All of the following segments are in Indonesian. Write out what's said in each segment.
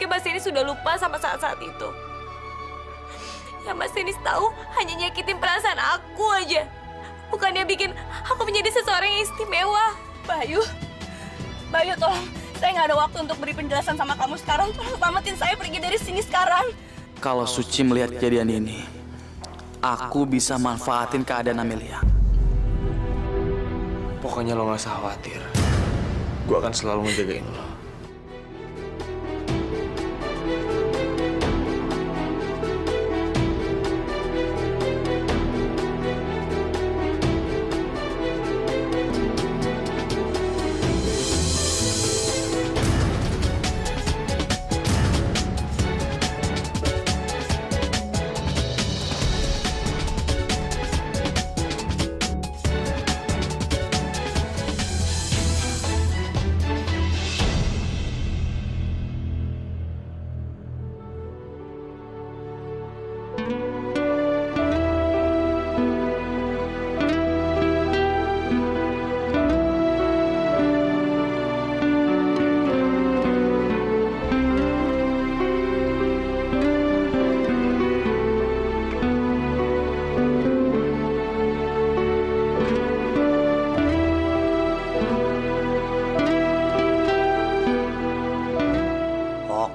mungkin Mas Denis sudah lupa sama saat-saat itu. Yang Mas Denis tahu hanya nyakitin perasaan aku aja. Bukannya bikin aku menjadi seseorang yang istimewa. Bayu tolong. Saya nggak ada waktu untuk beri penjelasan sama kamu sekarang. Tolong selamatin saya pergi dari sini sekarang. Kalau Suci melihat kejadian ini, aku bisa manfaatin keadaan Amelia. Pokoknya lo gak usah khawatir. Gue akan selalu ngejagain lo.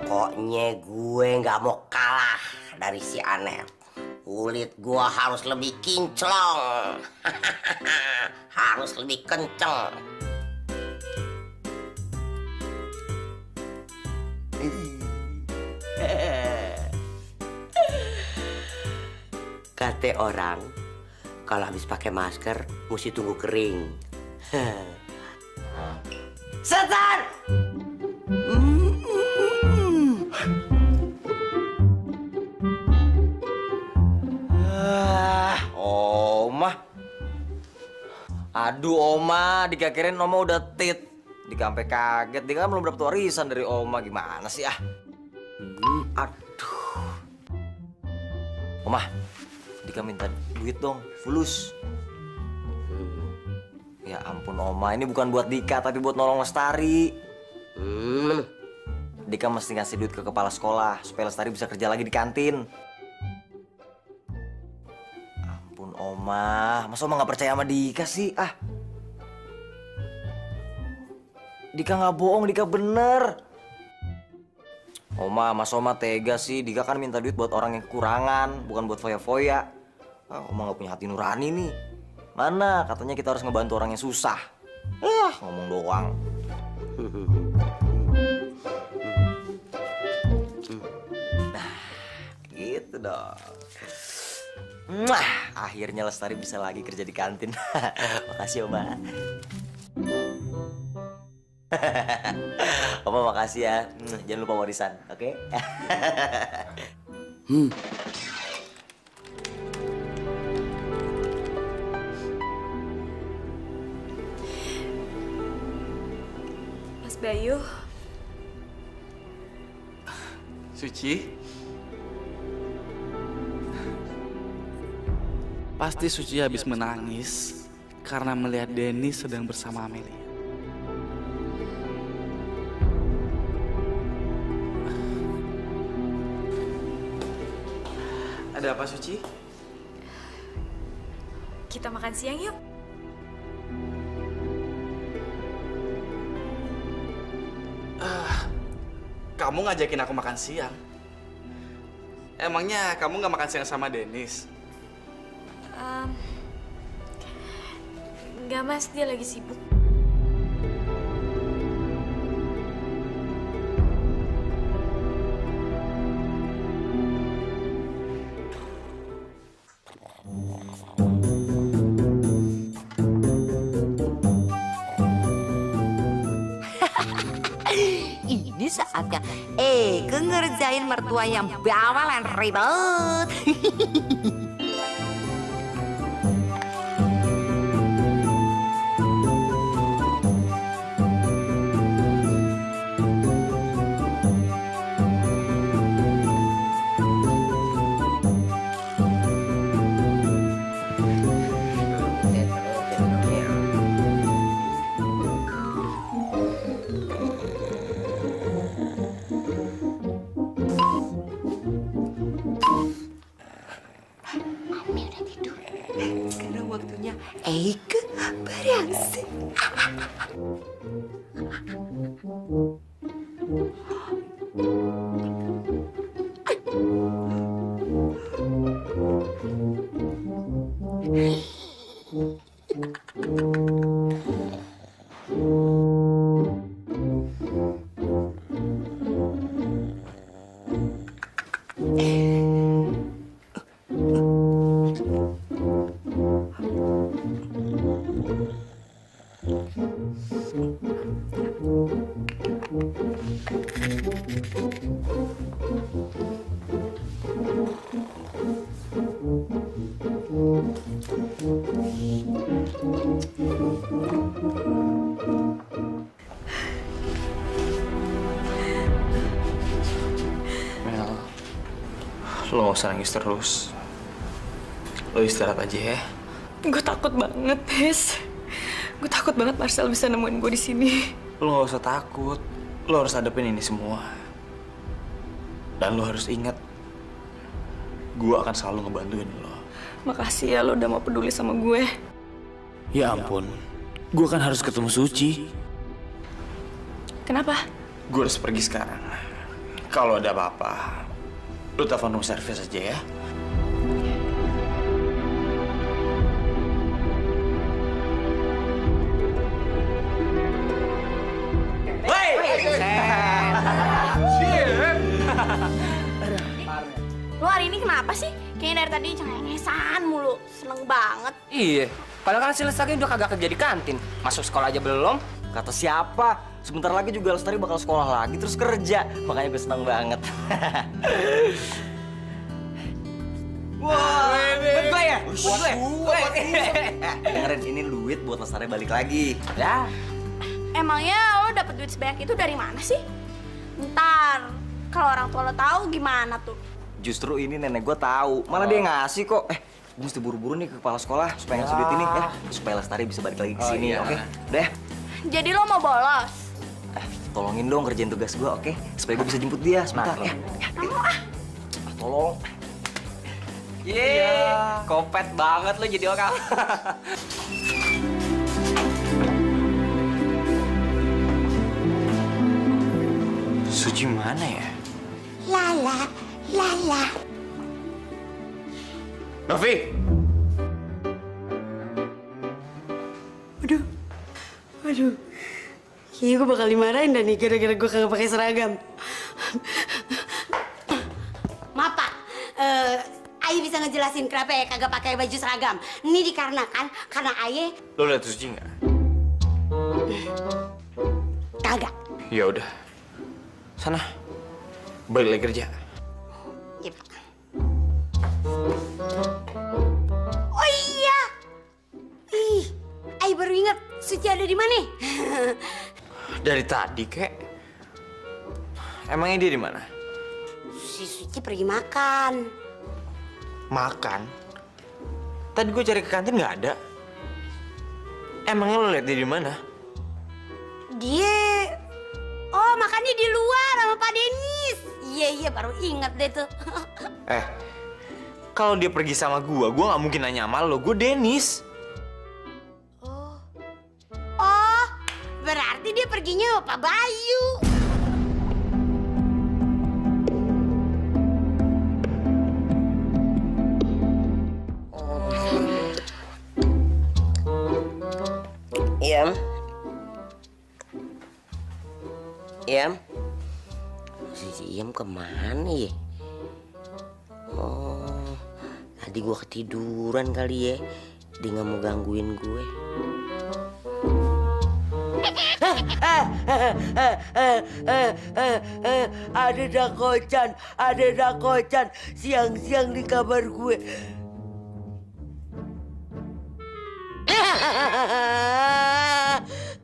Pokoknya gue nggak mau kalah dari si Anel. Kulit gue harus lebih kinclong. Harus lebih kenceng. Kata orang, kalau habis pakai masker, mesti tunggu kering. Setan! Oma. Aduh, Oma, dikakirin Oma udah tit. Dika sampai kaget. Dika kan belum dapat warisan dari Oma. Gimana sih, ah? Aduh. Oma, Dika minta duit dong, fulus. Ya ampun, Oma. Ini bukan buat Dika, tapi buat nolong Lestari. Dika mesti ngasih duit ke kepala sekolah supaya Lestari bisa kerja lagi di kantin. Ampun, Oma. Masa Oma nggak percaya sama Dika sih? Ah, Dika nggak bohong, Dika bener. Oma, Mas Oma tega sih. Dika kan minta duit buat orang yang kekurangan, bukan buat foya-foya. Ah, Oma nggak punya hati nurani nih. Mana katanya kita harus ngebantu orang yang susah. Ngomong doang. Nah, gitu dong. Akhirnya Lestari bisa lagi kerja di kantin. Makasih, Oma. Oma makasih ya. Jangan lupa warisan, oke? Mas Bayu. Suci? Pasti Suci habis menangis karena melihat Denny sedang bersama Amelia. Ada apa, Suci? Kita makan siang yuk. Kamu ngajakin aku makan siang. Emangnya kamu nggak makan siang sama Dennis? Enggak Mas, dia lagi sibuk. Ini saatnya ngerjain mertua yang bawal dan ribet. Eike berengsek. Mel, lo gak usah nangis terus. Lo istirahat aja ya. Gue takut banget, Des. Gue takut banget Marcel bisa nemuin gue di sini. Lo gak usah takut. Lo harus hadapin ini semua. Dan lo harus ingat, gue akan selalu ngebantuin lo. Makasih ya lo udah mau peduli sama gue. Ya ampun, gue kan harus ketemu Suci. Kenapa? Gue harus pergi sekarang. Kalau ada apa-apa, lo telepon room service aja ya. Lo hari ini kenapa sih? Kayaknya dari tadi cengengesan mulu. Seneng banget. Iya, padahal kan si Lestari udah kagak kerja di kantin. Masuk sekolah aja belum. Kata siapa? Sebentar lagi juga Lestari bakal sekolah lagi terus kerja. Makanya gue senang banget. Wah, buat gue ya? Buat gue. Dengerin, ini duit buat Lestari balik lagi. Ya. Emangnya lo dapet duit sebanyak itu dari mana sih? Ntar, kalau orang tua lo tahu gimana tuh? Justru ini nenek gue tahu. Malah dia ngasih kok. Gue mesti buru-buru nih ke kepala sekolah supaya ngasih duit ini ya. Supaya Lestari bisa balik lagi ke sini, oke? Udah ya? Jadi lo mau bolos? Tolongin dong kerjain tugas gue, oke? Supaya gue bisa jemput dia sebentar ya. Tolong. Yeay, kopet banget lo jadi orang. Suci mana ya? Lala, lala. Novi! Aduh, kayaknya gue bakal dimarahin dah nih gara-gara gue kagak pakai seragam. Maaf Pak, Aye bisa ngejelasin kenapa ya kagak pakai baju seragam. Ini dikarenakan karena Aye Lo liat Suci nggak? kagak. Ya udah, sana balik lagi kerja. Iya Pak. Oh iya, Aye baru ingat Suci ada di mana? Dari tadi kek. Emangnya dia di mana? Si Suci pergi makan. Makan? Tadi gue cari ke kantin nggak ada. Emangnya lo liat dia di mana? Dia, oh makannya di luar sama Pak Denis. Iya baru ingat deh tuh. Kalau dia pergi sama gue nggak mungkin nanya sama lo. Gue Denis. Oh, berarti dia perginya sama Pak Bayu. Yam. Yam. Si Yam kemana ya? Oh, tadi gua ketiduran kali ya. Dia nggak mau gangguin gue. Ada dakocan siang-siang di kamar gue.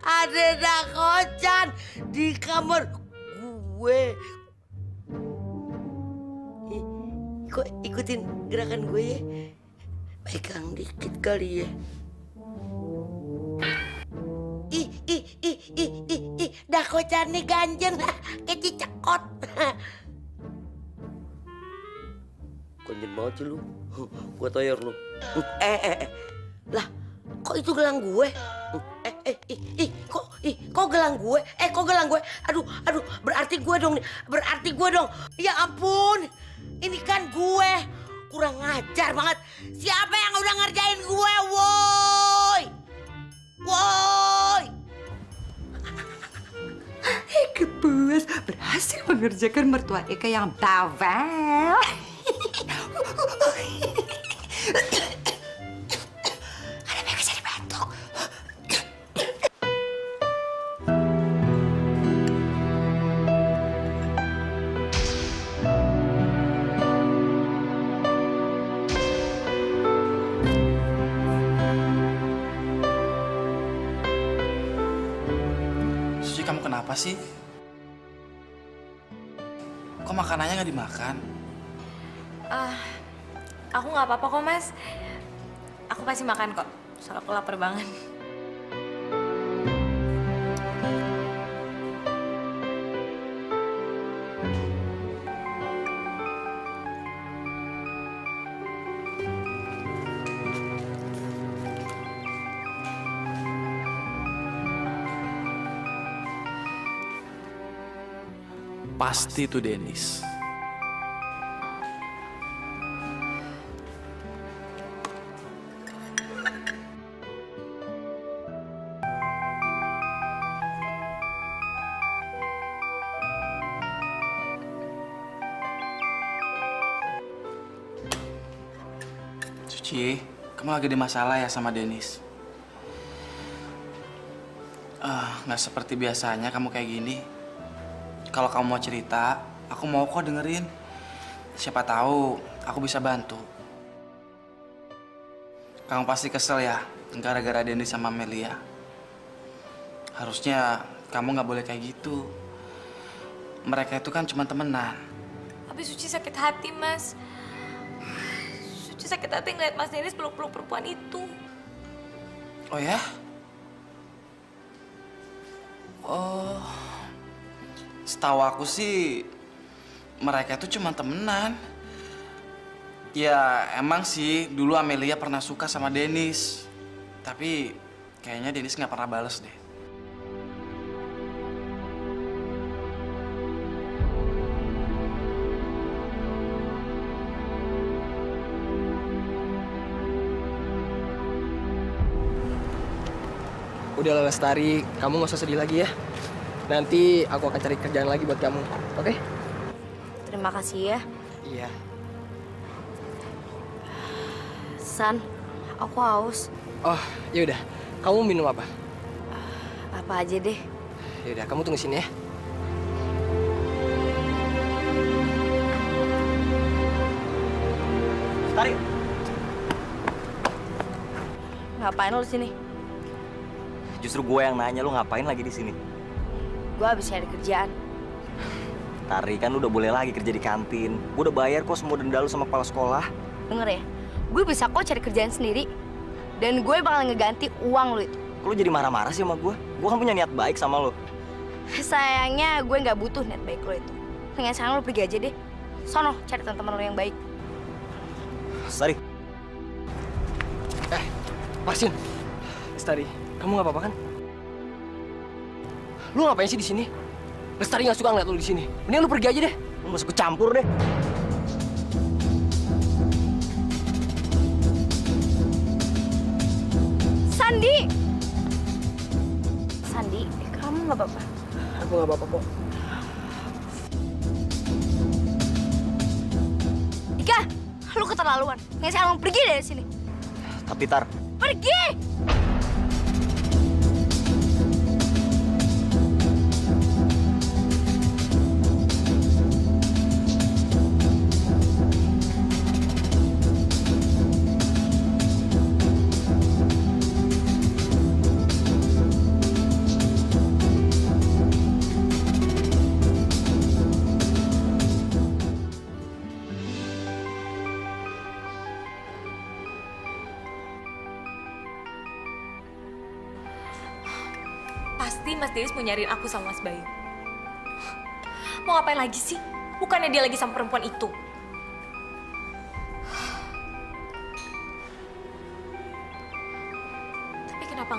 Ada dakocan di kamar gue. Kok ikutin gerakan gue ya? Pegang dikit kali ya. Dakocannya ganjen kayak cicakot. Ganjen banget sih lu. Gua toyor lu. Lah, kok kok itu gelang gue? Kok gelang gue? Kok gelang gue? Aduh, berarti gue dong. Ya ampun, ini kan gue. Kurang ngajar banget. Siapa yang udah ngerjain gue, woi? Woi! Kebus berhasil mengerjakan mertua Eka yang bawel. Ada Eka jadi batuk. Suci, kamu kenapa sih? Kok makanannya nggak dimakan? Aku nggak apa-apa kok, Mas. Aku pasti makan kok. Soalnya aku lapar banget. Pasti tuh Dennis. Suci, kamu lagi ada masalah ya sama Dennis? Nggak seperti biasanya kamu kayak gini. Kalau kamu mau cerita, aku mau kok dengerin. Siapa tahu aku bisa bantu. Kamu pasti kesel ya, gara-gara Dennis sama Melia. Harusnya kamu nggak boleh kayak gitu. Mereka itu kan cuma temenan. Tapi Suci sakit hati, Mas. Suci sakit hati ngeliat Mas Dennis peluk-peluk perempuan itu. Oh ya? Oh, setahu aku sih mereka itu cuma temenan. Ya emang sih dulu Amelia pernah suka sama Dennis, tapi kayaknya Dennis nggak pernah bales deh. Udah Lestari, kamu nggak usah sedih lagi ya. Nanti aku akan cari kerjaan lagi buat kamu, oke? Terima kasih ya. Iya. San, aku haus. Oh, yaudah. Kamu minum apa? Apa aja deh. Yaudah, kamu tunggu sini ya. Lestari. Ngapain lo di sini? Justru gue yang nanya, lu ngapain lagi di sini? Gue habis cari kerjaan. Tari, kan lu udah boleh lagi kerja di kantin. Gue udah bayar kok semua denda lu sama kepala sekolah. Denger ya, gue bisa kok cari kerjaan sendiri. Dan gue bakal ngeganti uang lo itu. Kok lu jadi marah-marah sih sama gue? Gue kan punya niat baik sama lu. Sayangnya gue nggak butuh niat baik lo itu. Mendingan sekarang lo pergi aja deh. Sono, cari teman-teman lo yang baik. Lestari. Masin. Lestari, kamu nggak apa-apa kan? Lu ngapain sih di sini? Lestari nggak suka ngeliat lu di sini. Mending lu pergi aja deh. Lu nggak usah ikut campur deh. Sandi! Sandi, kamu nggak apa-apa? Aku nggak apa-apa kok. Ika, lu keterlaluan. Nggak sekarang pergi dari sini. Tapi Tar, Pergi! Pasti Mas Dennis mau nyariin aku sama Mas Bayu. Mau ngapain lagi sih? Bukannya dia lagi sama perempuan itu.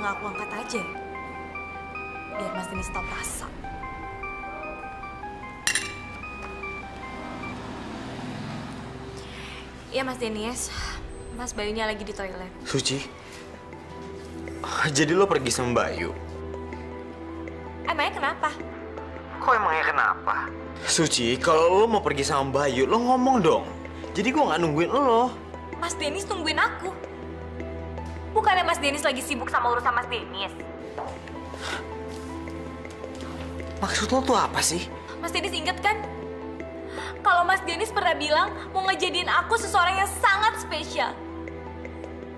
nggak aku angkat aja ya? Biar Mas Denis tahu rasa. Iya Mas Denis, Mas Bayunya lagi di toilet. Suci, jadi lo pergi sama Bayu? Emangnya kenapa? Kok emangnya kenapa? Suci, kalau lo mau pergi sama Bayu, lo ngomong dong. Jadi gue nggak nungguin lo. Mas Denis tungguin aku. Bukannya Mas Denis lagi sibuk sama urusan Mas Denis. Maksud lo tuh apa sih? Mas Denis inget kan? Kalau Mas Denis pernah bilang mau ngejadiin aku seseorang yang sangat spesial.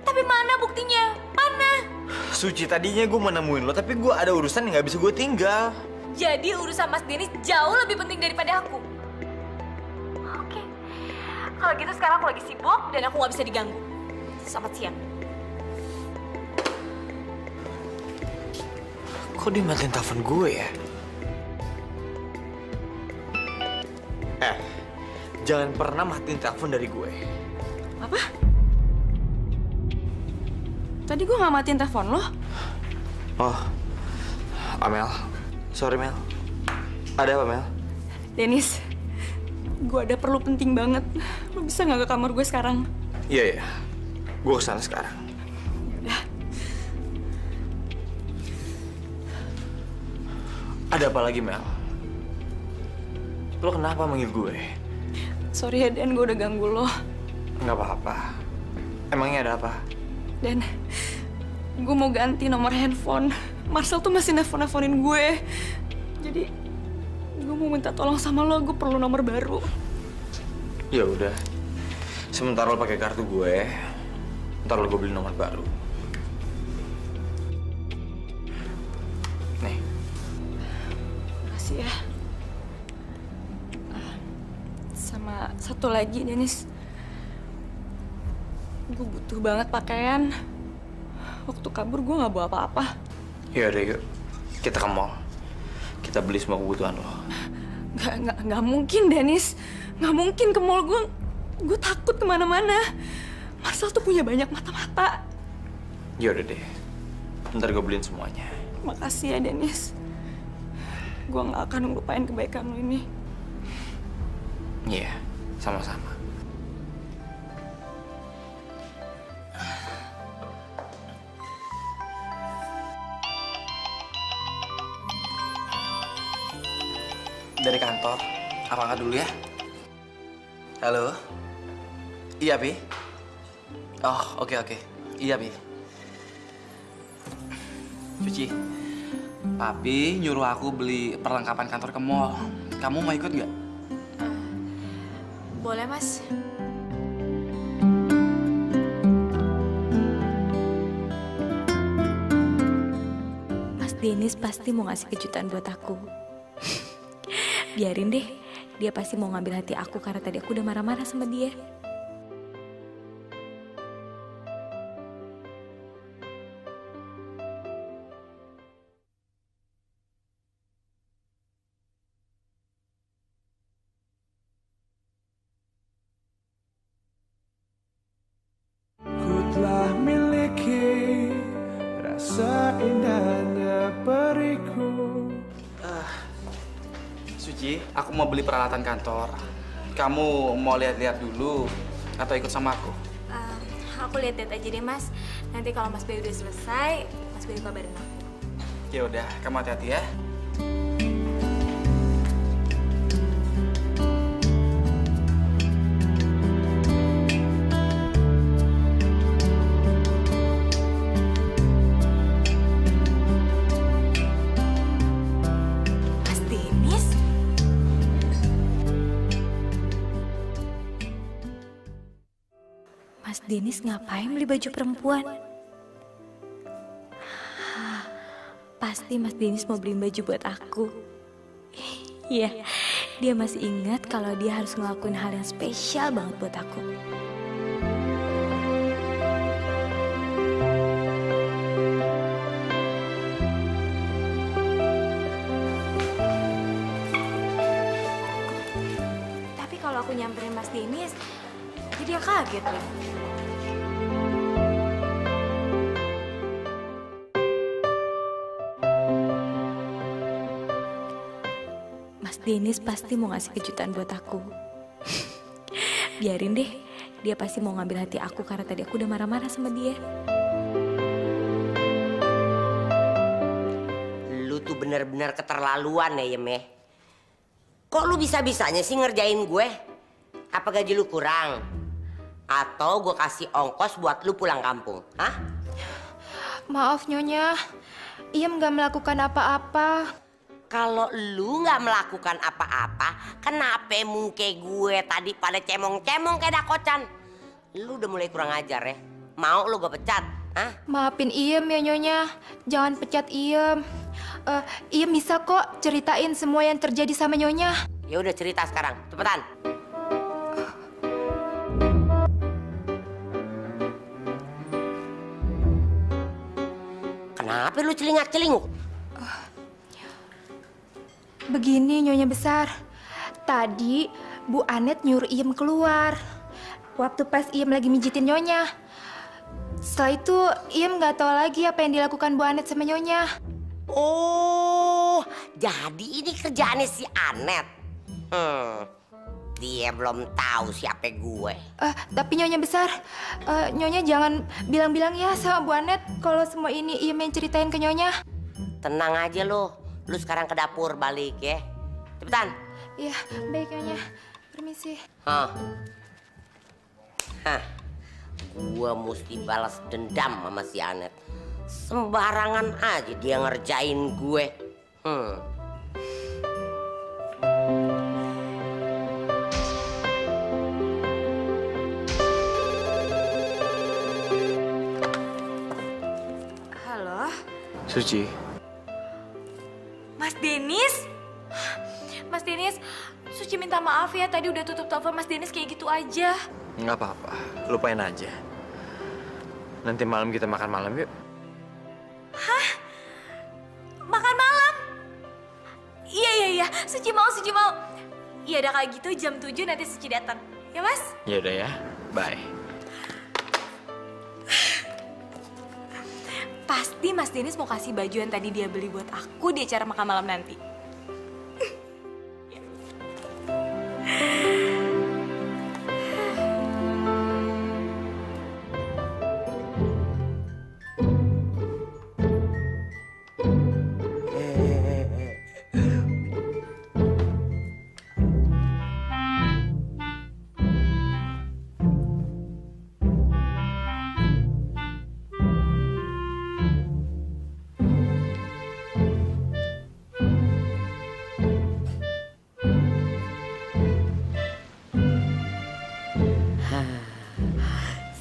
Tapi mana buktinya? Mana? Suci, tadinya gue mau nemuin lo, tapi gue ada urusan yang nggak bisa gue tinggal. Jadi urusan Mas Denis jauh lebih penting daripada aku. Oke. Kalau gitu sekarang aku lagi sibuk dan aku nggak bisa diganggu. Selamat siang. Kok dia matiin telepon gue ya? Jangan pernah matiin telepon dari gue. Apa? Tadi gue nggak matiin telepon lo. Oh, Amel. Sorry, Mel. Ada apa, Mel? Denis, gue ada perlu penting banget. Lo bisa nggak ke kamar gue sekarang? Iya. Gue kesana sekarang. Udah. Ada apa lagi, Mel? Lo kenapa manggil gue? Sorry ya, Dan, gue udah ganggu lo. Nggak apa-apa. Emangnya ada apa? Dan, gue mau ganti nomor handphone. Marcel tuh masih nelfon-nelfonin gue. Jadi, gue mau minta tolong sama lo, gue perlu nomor baru. Ya udah. Sementara lo pakai kartu gue, ntar lo gue beli nomor baru. Nih. Makasih ya. Sama satu lagi, Denis. Gue butuh banget pakaian. Waktu kabur gue nggak bawa apa-apa. Ya udah yuk, kita ke mall. Kita beli semua kebutuhan lo. Nggak mungkin, Denis. Nggak mungkin ke mall. Gue takut kemana-mana. Marcel tuh punya banyak mata-mata. Ya udah deh, ntar gue beliin semuanya. Makasih ya, Denis. Gue nggak akan ngelupain kebaikan lo ini. Iya, sama-sama. Dari kantor. Apa angkat dulu ya? Halo? Iya, Pi? Oh, oke. Iya, Pi. Cuci. Papi nyuruh aku beli perlengkapan kantor ke mall. Kamu mau ikut nggak? Boleh, Mas. Mas Denis pasti mau ngasih kejutan buat aku. Biarin deh, dia pasti mau ngambil hati aku karena tadi aku udah marah-marah sama dia. Ku telah miliki rasa indahnya periku. Suci, aku mau beli peralatan kantor. Kamu mau lihat-lihat dulu atau ikut sama aku? Aku lihat-lihat aja deh, Mas. Nanti kalau Mas Bayu udah selesai, Mas Bayu kabarin aku. Ya udah, kamu hati-hati ya. Mas Denis? Mas Denis ngapain beli baju perempuan? Pasti Mas Denis mau beliin baju buat aku. Iya, dia masih ingat kalau dia harus ngelakuin hal yang spesial banget buat aku. Tapi kalau aku nyamperin Mas Denis, jadi dia kaget deh. Dennis pasti mau ngasih kejutan buat aku. Biarin deh, dia pasti mau ngambil hati aku karena tadi aku udah marah-marah sama dia. Lu tuh bener-bener keterlaluan ya, Yem ya. Kok lu bisa-bisanya sih ngerjain gue? Apa gaji lu kurang? Atau gue kasih ongkos buat lu pulang kampung? Hah? Maaf Nyonya, Iem gak melakukan apa-apa. Kalau lu nggak melakukan apa-apa, kenapa muka gue tadi pada cemong-cemong kayak dakocan? Lu udah mulai kurang ajar ya. Mau lu gue pecat? Hah? Maafin Iem ya Nyonya, jangan pecat Iem. Iem bisa kok ceritain semua yang terjadi sama Nyonya. Ya udah cerita sekarang, cepetan. Kenapa lu celingak-celinguk? Begini Nyonya Besar, tadi Bu Anet nyuruh Iem keluar. Waktu pas Iem lagi mijitin Nyonya. Setelah itu Iem nggak tahu lagi apa yang dilakukan Bu Anet sama Nyonya. Oh, jadi ini kerjaannya si Anet. Dia belum tahu siapa gue. Tapi Nyonya Besar, Nyonya jangan bilang-bilang ya sama Bu Anet kalau semua ini Iem yang ceritain ke Nyonya. Tenang aja lo. Lu sekarang ke dapur balik ya. Cepetan. Iya, baik Nyonya. Permisi. Hah. Gua mesti balas dendam sama si Anet. Sembarangan aja dia ngerjain gue. Halo, Suci. Mas Dennis? Mas Dennis, Suci minta maaf ya tadi udah tutup telepon Mas Dennis kayak gitu aja. Nggak apa-apa, lupain aja. Nanti malam kita makan malam yuk. Hah? Makan malam? Iya, Suci mau. Iya udah kayak gitu jam 7 nanti Suci datang. Ya Mas? Ya udah ya, bye. Pasti Mas Dennis mau kasih baju yang tadi dia beli buat aku di acara makan malam nanti.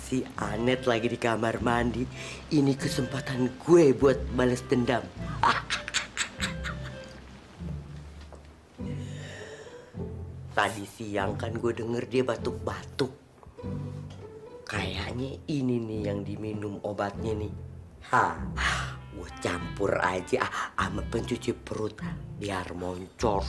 Si Anet lagi di kamar mandi. Ini kesempatan gue buat balas dendam. Tadi siang kan gue denger dia batuk-batuk. Kayaknya ini nih yang diminum obatnya nih. Gue campur aja sama pencuci perut biar moncor.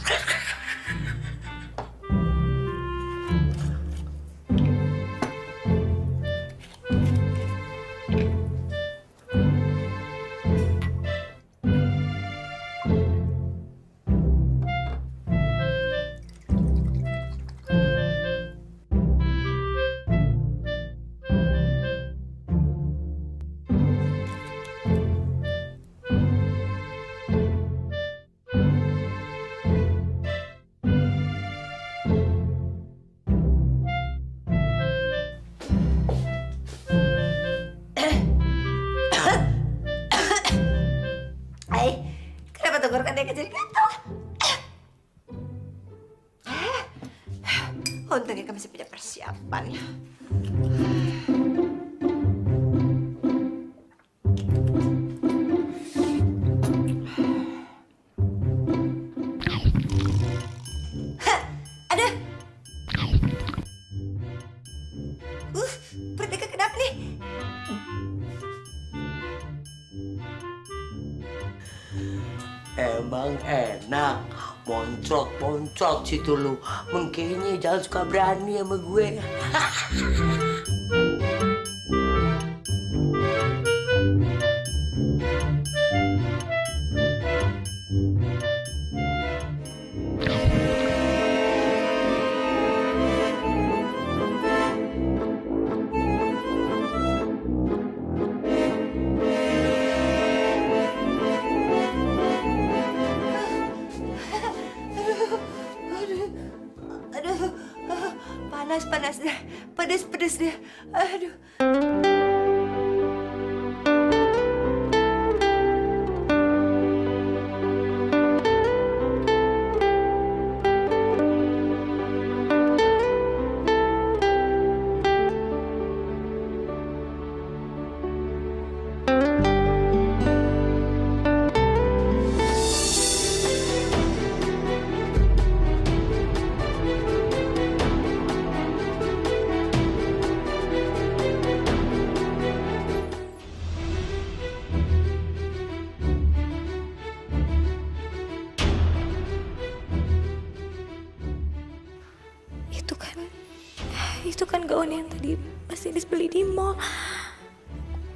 Kenapa tenggorokan dia jadi gatal? Untungnya kami masih punya persiapan. Aduh. Perutnya kenapa nih? Emang enak moncrot situ lu. Mungkinnya jangan suka berani sama gue. panas deh. Pedes deh. Aduh. Itu kan gaun yang tadi Mas Denis beli di mall.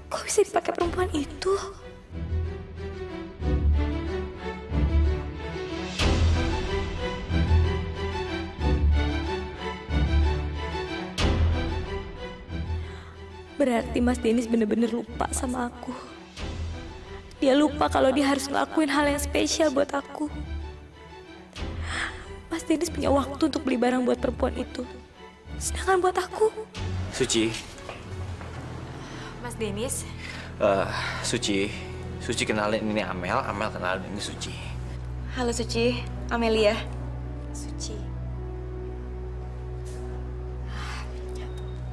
Kok bisa dipakai perempuan itu? Berarti Mas Denis bener-bener lupa sama aku. Dia lupa kalau dia harus ngelakuin hal yang spesial buat aku. Mas Denis punya waktu untuk beli barang buat perempuan itu. Sedangkan buat aku. Suci. Mas Denis. Suci kenalin ini Amel kenalin ini Suci. Halo Suci, Amelia. Suci.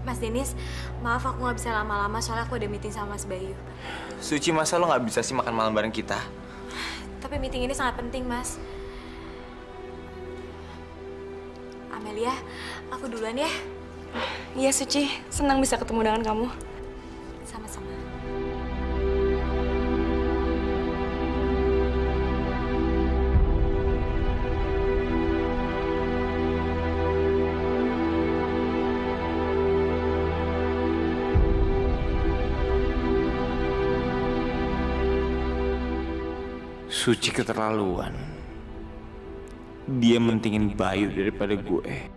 Mas Denis, maaf aku nggak bisa lama-lama soalnya aku ada meeting sama Mas Bayu. Suci, masa lo nggak bisa sih makan malam bareng kita? Tapi meeting ini sangat penting, Mas. Amelia, aku duluan ya. Iya Suci, senang bisa ketemu dengan kamu. Sama-sama. Suci keterlaluan. Dia mentingin Bayu daripada gue.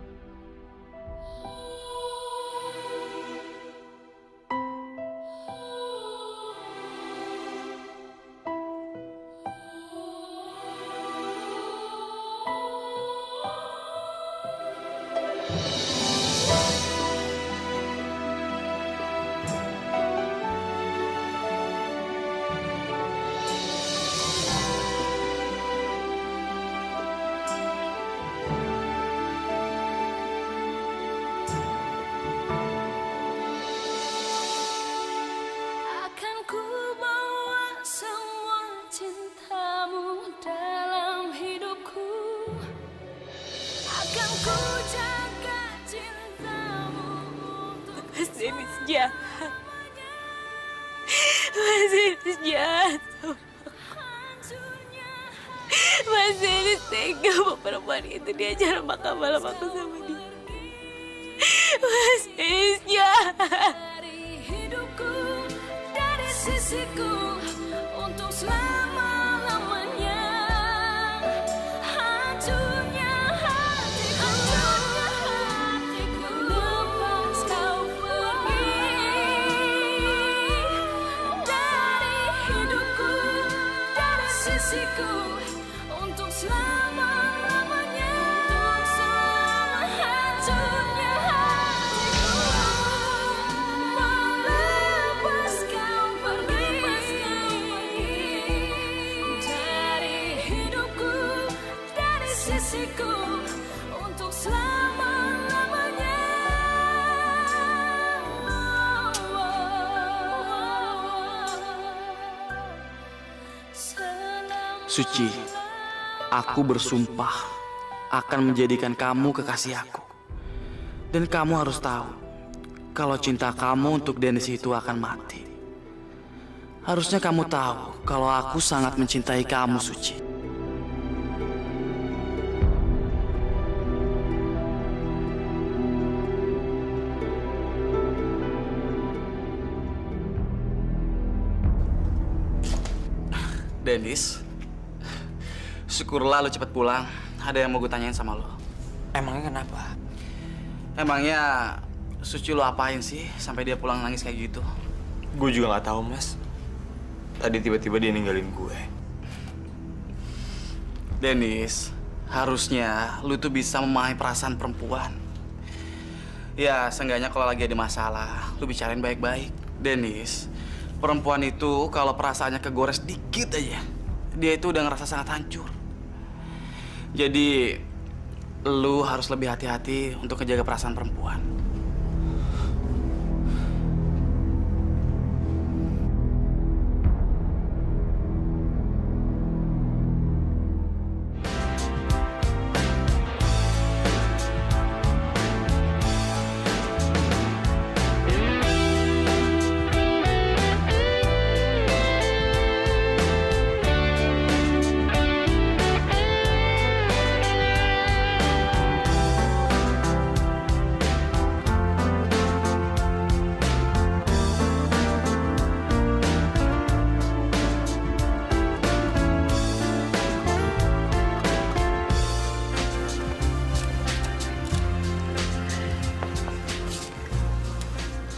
Mas Denis jahat. Mas Denis jahat. Mas Denis tega sama perempuan itu diajar makan malam aku sama dia. Mas Denis jahat. Dari hidupku, dari sisiku, untuk selama-lamanya. Hancurnya hatiku, lepas kau pergi. Dari hidupku, dari sisiku, untuk selama-lamanya. Hancurnya hatiku, melepas kau pergi. Dari hidupku, dari sisiku, untuk selama-lamanya. Suci, aku bersumpah akan menjadikan kamu kekasih aku. Dan kamu harus tahu, kalau cinta kamu untuk Denis itu akan mati. Harusnya kamu tahu kalau aku sangat mencintai kamu, Suci. Denis, syukurlah lo cepet pulang. Ada yang mau gue tanyain sama lo. Emangnya kenapa? Emangnya Suci lo apain sih sampai dia pulang nangis kayak gitu? Gue juga nggak tahu, Mas. Tadi tiba-tiba dia ninggalin gue. Denis, harusnya lu tuh bisa memahami perasaan perempuan. Ya, seenggaknya kalau lagi ada masalah, lu bicarain baik-baik. Dennis, perempuan itu kalau perasaannya kegores dikit aja, dia itu udah ngerasa sangat hancur. Jadi, lu harus lebih hati-hati untuk ngejaga perasaan perempuan.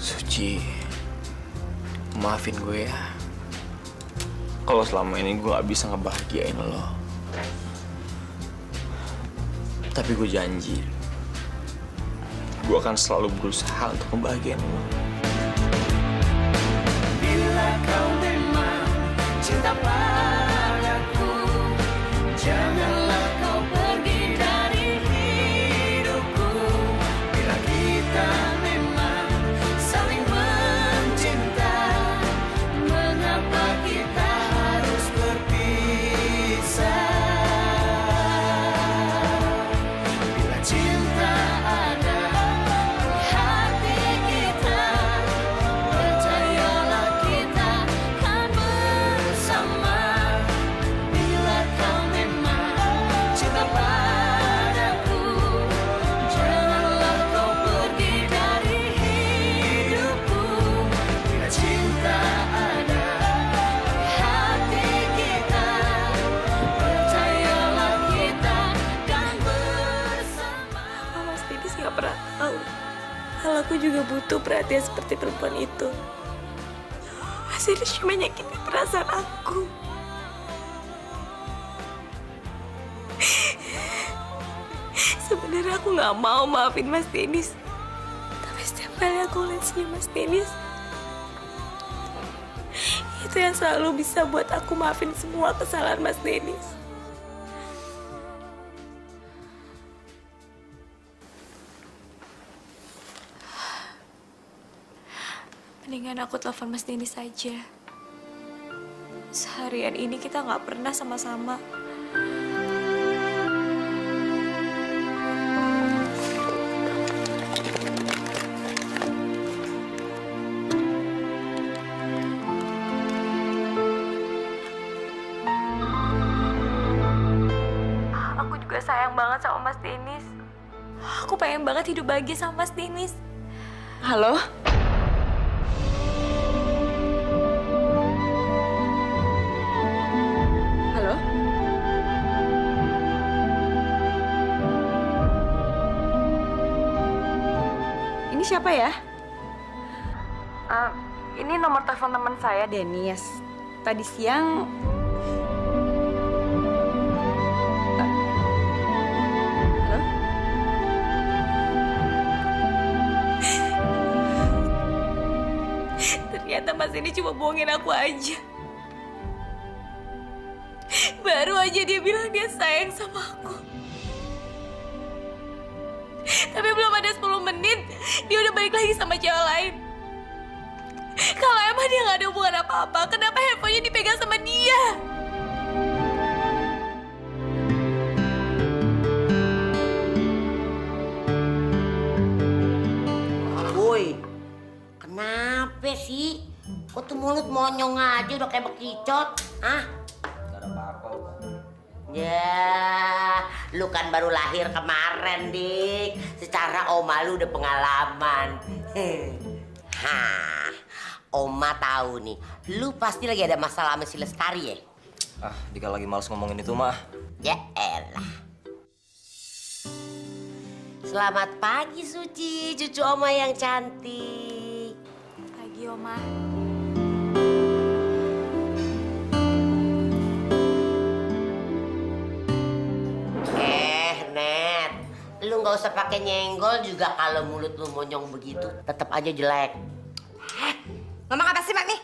Suci, maafin gue ya. Kalau selama ini gue gak bisa ngebahagiain lo. Tapi gue janji, gue akan selalu berusaha untuk ngebahagiain lo. Bila kau memang cinta padaku, janganlah kau pergi dari hidupku. Bila kita memang saling mencinta, mengapa kita harus berpisah? Bila cinta ada di hati kita, percayalah kita kan bersama. Bila kau memang cinta padaku, janganlah kau pergi dari hidupku. Bila cinta ada di hati kita, percayalah kita kan bersama. Mas Dennis nggak pernah tahu kalau aku juga butuh perhatian seperti perempuan itu. Mas Dennis cuma nyakitin perasaan aku. Sebenarnya aku nggak mau maafin Mas Dennis, tapi setiap kali aku lihat senyum Mas Dennis, itu yang selalu bisa buat aku maafin semua kesalahan Mas Dennis. Mendingan aku telepon Mas Dennis saja. Seharian ini kita nggak pernah sama-sama. Aku juga sayang banget sama Mas Dennis. Aku pengen banget hidup bahagia sama Mas Dennis. Halo? Halo? Ini siapa ya? Ini nomor telepon teman saya, Dennis. Tadi siang... Halo? Ternyata Mas ini cuma bohongin aku aja. Baru aja dia bilang dia sayang sama aku. Tapi belum ada 10 menit, dia udah balik lagi sama cewek lain. Kalau emang dia nggak ada hubungan apa-apa, kenapa handphonenya dipegang sama dia? Woi, kenapa sih? Kok tuh mulut monyong aja udah kayak bekicot? Hah? Gak ada apa-apa. Ya, lu kan baru lahir kemarin, Dik. Secara oma lu udah pengalaman. Hah, oma tahu nih, lu pasti lagi ada masalah sama si Lestari ya? Ah, Dika lagi males ngomongin itu mah. Ya elah. Selamat pagi, Suci, cucu oma yang cantik. Pagi, Oma. Net, lu nggak usah pakai nyenggol juga kalau mulut lu monyong begitu, tetap aja jelek. Ngomong apa sih, Mami?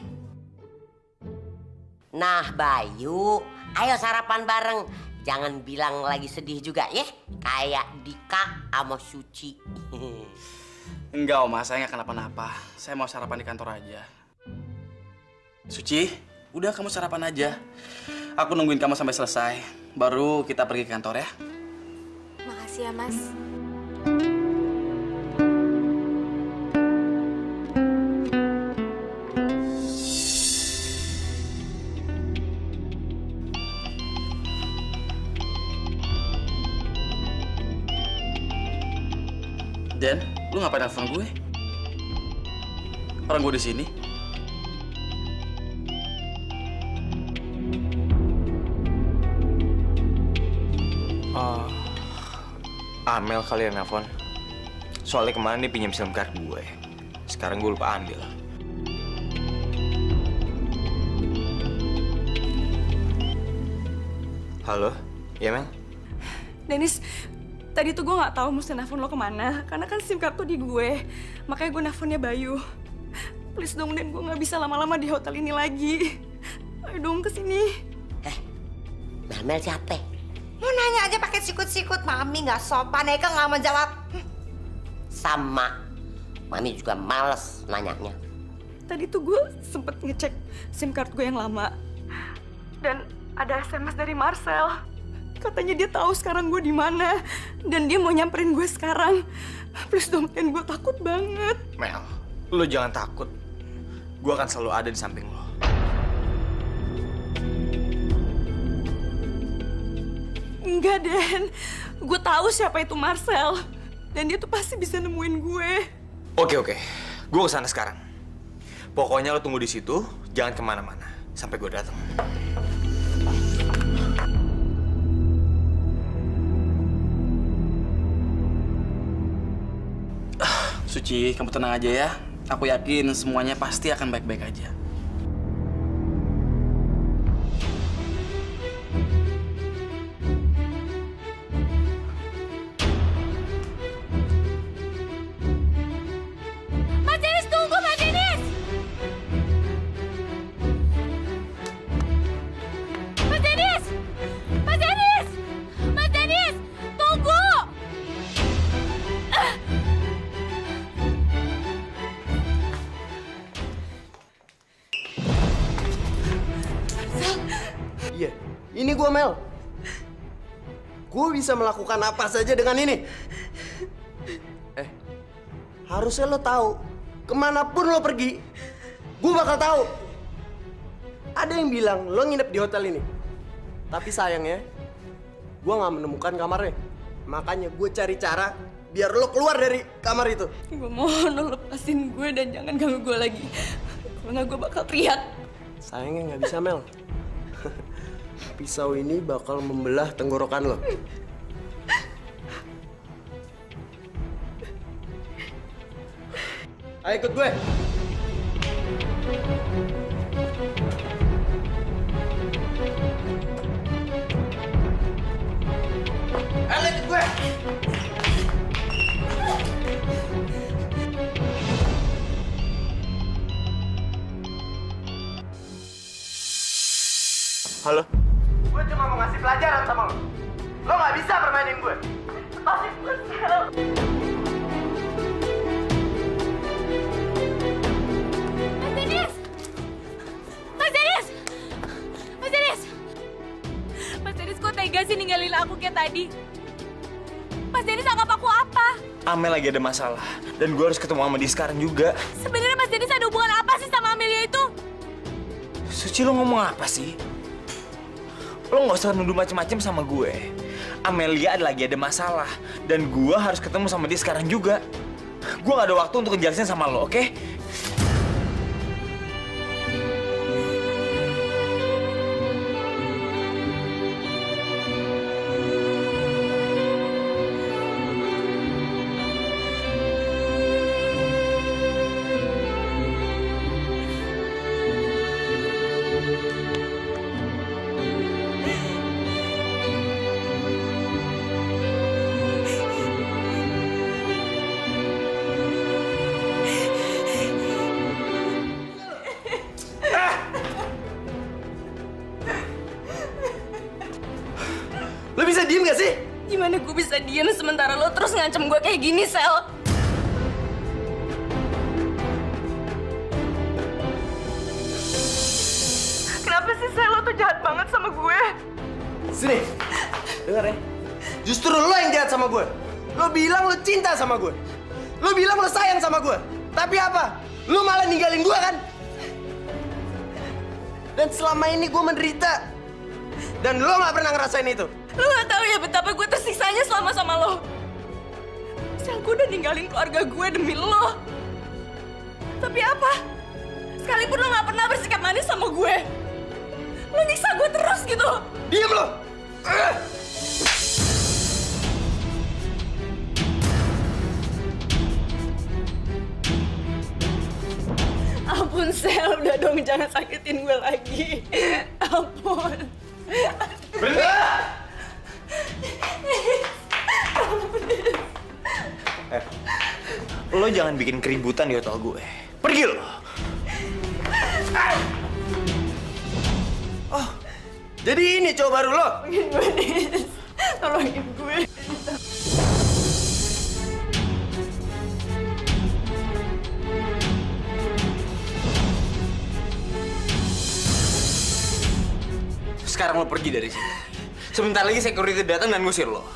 Nah, Bayu, ayo sarapan bareng. Jangan bilang lagi sedih juga ya, kayak Dika sama Suci. Enggak, Oma, saya nggak kenapa-napa. Saya mau sarapan di kantor aja. Suci, udah kamu sarapan aja. Aku nungguin kamu sampai selesai, baru kita pergi ke kantor ya. Makasih ya, Mas. Den, lu ngapain nelfon gue? Orang gue di sini. Amel kali ya nelfon. Soalnya kemarin dia pinjam SIM card gue. Sekarang gue lupa ambil. Halo? Iya, Mel? Dennis, tadi tuh gue nggak tahu mesti nelfon lo kemana. Karena kan SIM card tuh di gue. Makanya gue nelfonnya Bayu. Please dong, Den, gue nggak bisa lama-lama di hotel ini lagi. Ayo dong kesini. Mel siapa? Lu nanya aja pakai sikut-sikut. Mami nggak sopan, Eka nggak mau jawab. Sama. Mami juga males nanyanya. Tadi tuh gue sempet ngecek SIM card gue yang lama. Dan ada SMS dari Marcel. Katanya dia tahu sekarang gue di mana dan dia mau nyamperin gue sekarang. Please dong, Den, gue takut banget. Mel, lo jangan takut. Gue akan selalu ada di samping lo. Enggak, Den. Gue tahu siapa itu Marcel. Dan dia tuh pasti bisa nemuin gue. Oke. Gue kesana sekarang. Pokoknya lo tunggu di situ, jangan kemana-mana. Sampai gue datang. Suci, kamu tenang aja ya. Aku yakin semuanya pasti akan baik-baik aja. Mas Dennis, tunggu, Mas Dennis! Mas Dennis! Mas Dennis! Mas Dennis! Tunggu! Iya, ini gue Mel. Gue bisa melakukan apa saja dengan ini. Harusnya lo tahu, kemanapun lo pergi, gue bakal tahu. Ada yang bilang lo nginep di hotel ini, tapi sayangnya, gue nggak menemukan kamarnya. Makanya gue cari cara biar lo keluar dari kamar itu. Gue mohon lo lepasin gue dan jangan ganggu gue lagi. Kalau nggak gue bakal teriak. Sayangnya nggak bisa, Mel. Pisau ini bakal membelah tenggorokan lo. Ayo ikut gue. Ayo ikut gue. Halo? Gue cuma mau ngasih pelajaran sama lo. Lo nggak bisa permainin gue. Lepasin gue, Sel. Mas Dennis! Mas Dennis! Mas Dennis! Mas Dennis, kok tega sih ninggalin aku kayak tadi? Mas Dennis anggap aku apa? Amel lagi ada masalah. Dan gue harus ketemu sama dia sekarang juga. Sebenarnya Mas Dennis ada hubungan apa sih sama Amelia itu? Suci, lo ngomong apa sih? Lo nggak usah nuduh macem-macem sama gue. Amelia lagi ada masalah. Dan gue harus ketemu sama dia sekarang juga. Gue gak ada waktu untuk ngejelasin sama lo, oke? diem gak sih? Gimana gue bisa diem sementara lo terus ngancem gue kayak gini, Sel? Kenapa sih, Sel? Lo tuh jahat banget sama gue. Sini, dengar ya. Justru lo yang jahat sama gue. Lo bilang lo cinta sama gue. Lo bilang lo sayang sama gue. Tapi apa? Lo malah ninggalin gue kan? Dan selama ini gue menderita. Dan lo gak pernah ngerasain itu. Lo gak tahu ya betapa gue tersiksanya selama sama lo. Sel, gue udah ninggalin keluarga gue demi lo. Tapi apa? Sekalipun lo gak pernah bersikap manis sama gue. Lo nyiksa gue terus gitu. Diam lo! Ampun, Sel. Udah dong, jangan sakitin gue lagi. Ampun. Lo jangan bikin keributan di hotel gue. Pergi lo. Oh, jadi ini cowok baru lo? Tolongin gue, Nis. Tolongin gue. Sekarang lo pergi dari sini. Sebentar lagi security datang dan ngusir lo.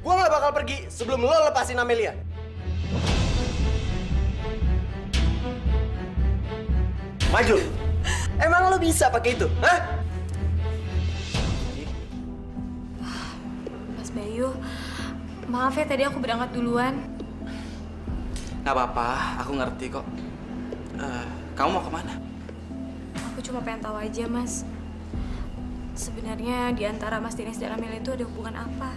Gue gak bakal pergi sebelum lo lepasin Amelia. Maju. Emang lo bisa pakai itu? Hah? Mas Bayu, maaf ya tadi aku berangkat duluan. Gak apa-apa, aku ngerti kok. Kamu mau kemana? Aku cuma pengen tahu aja, Mas. Sebenarnya di antara Mas Dennis dan Amelia itu ada hubungan apa?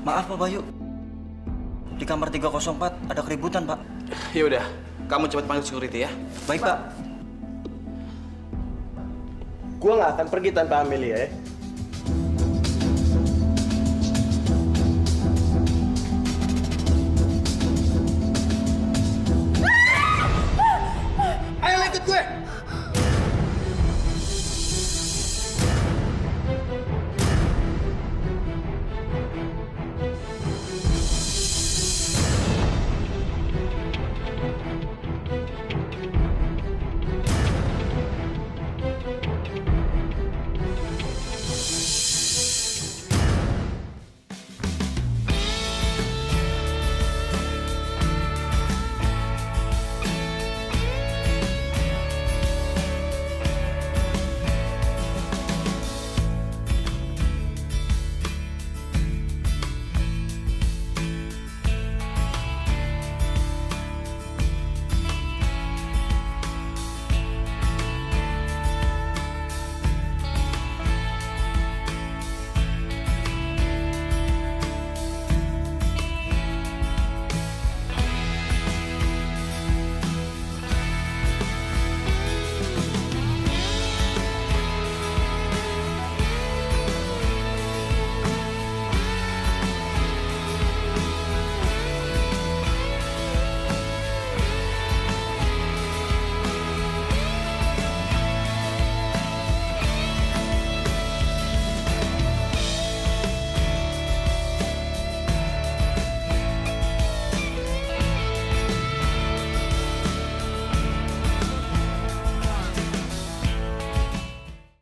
Maaf Pak Bayu, di kamar 304 ada keributan Pak. Ya udah, kamu cepat panggil security ya. Baik Pak. Gue gak akan pergi tanpa Amelia ya.